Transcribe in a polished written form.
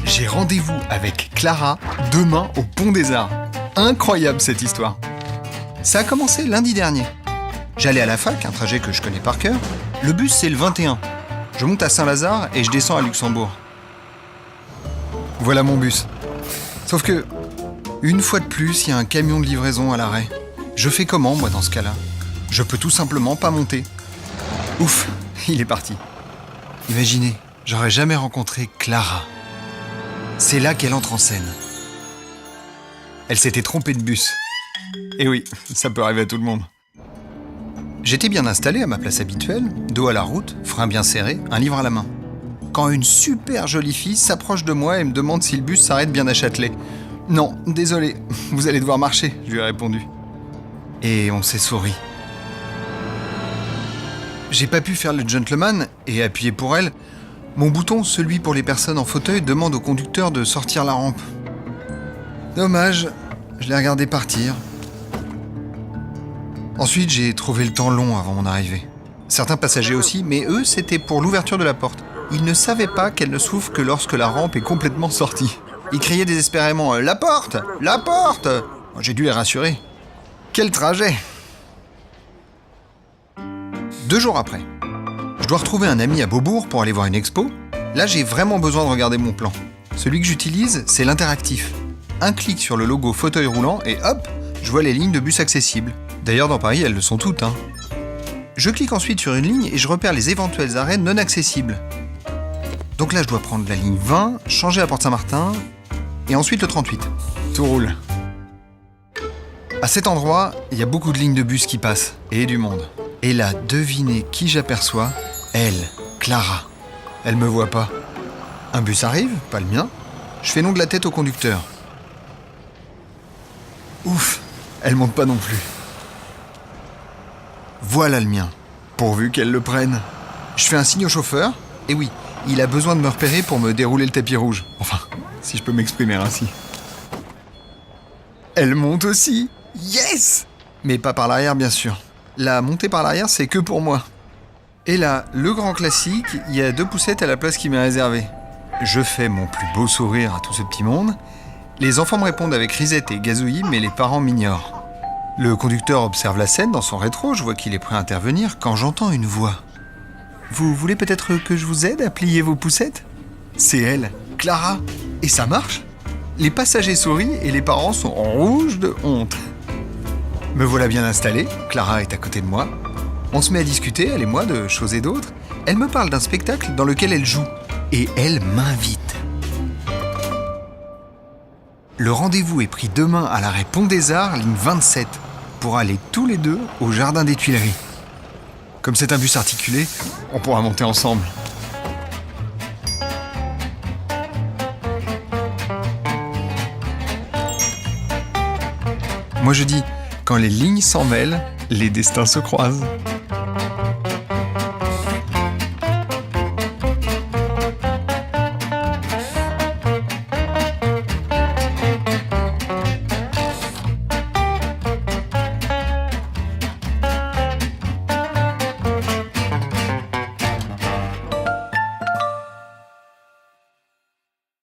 J'ai rendez-vous avec Clara demain au Pont des Arts. Incroyable cette histoire. Ça a commencé lundi dernier. J'allais à la fac, un trajet que je connais par cœur. Le bus, c'est le 21. Je monte à Saint-Lazare et je descends à Luxembourg. Voilà mon bus. Sauf que, une fois de plus, il y a un camion de livraison à l'arrêt. Je fais comment, moi, dans ce cas-là? Je peux tout simplement pas monter. Ouf, il est parti. Imaginez, j'aurais jamais rencontré Clara. C'est là qu'elle entre en scène. Elle s'était trompée de bus. Et oui, ça peut arriver à tout le monde. J'étais bien installé à ma place habituelle, dos à la route, frein bien serré, un livre à la main. Quand une super jolie fille s'approche de moi et me demande si le bus s'arrête bien à Châtelet. « Non, désolé, vous allez devoir marcher », je lui ai répondu. Et on s'est souri. J'ai pas pu faire le gentleman et appuyer pour elle. Mon bouton, celui pour les personnes en fauteuil, demande au conducteur de sortir la rampe. Dommage, je l'ai regardé partir. Ensuite, j'ai trouvé le temps long avant mon arrivée. Certains passagers aussi, mais eux, c'était pour l'ouverture de la porte. Ils ne savaient pas qu'elle ne s'ouvre que lorsque la rampe est complètement sortie. Ils criaient désespérément « La porte ! La porte !» J'ai dû les rassurer. Quel trajet! 2 jours après, je dois retrouver un ami à Beaubourg pour aller voir une expo. Là, j'ai vraiment besoin de regarder mon plan. Celui que j'utilise, c'est l'interactif. Un clic sur le logo fauteuil roulant et hop, je vois les lignes de bus accessibles. D'ailleurs, dans Paris, elles le sont toutes, hein. Je clique ensuite sur une ligne et je repère les éventuels arrêts non accessibles. Donc là, je dois prendre la ligne 20, changer à Porte Saint-Martin, et ensuite le 38. Tout roule. À cet endroit, il y a beaucoup de lignes de bus qui passent, et du monde. Et là, devinez qui j'aperçois? Elle, Clara. Elle me voit pas. Un bus arrive, pas le mien. Je fais non de la tête au conducteur. Ouf, elle monte pas non plus. Voilà le mien, pourvu qu'elle le prenne. Je fais un signe au chauffeur, et oui, il a besoin de me repérer pour me dérouler le tapis rouge. Enfin, si je peux m'exprimer ainsi. Elle monte aussi. Yes! Mais pas par l'arrière, bien sûr. La montée par l'arrière, c'est que pour moi. Et là, le grand classique, il y a 2 poussettes à la place qui m'est réservée. Je fais mon plus beau sourire à tout ce petit monde. Les enfants me répondent avec risette et gazouillis, mais les parents m'ignorent. Le conducteur observe la scène dans son rétro, je vois qu'il est prêt à intervenir quand j'entends une voix. « Vous voulez peut-être que je vous aide à plier vos poussettes ?» C'est elle, Clara. Et ça marche. Les passagers sourient et les parents sont en rouge de honte. Me voilà bien installé, Clara est à côté de moi. On se met à discuter, elle et moi, de choses et d'autres. Elle me parle d'un spectacle dans lequel elle joue. Et elle m'invite. Le rendez-vous est pris demain à l'arrêt Pont des Arts, ligne 27, pour aller tous les deux au Jardin des Tuileries. Comme c'est un bus articulé, on pourra monter ensemble. Moi je dis, quand les lignes s'en mêlent, les destins se croisent.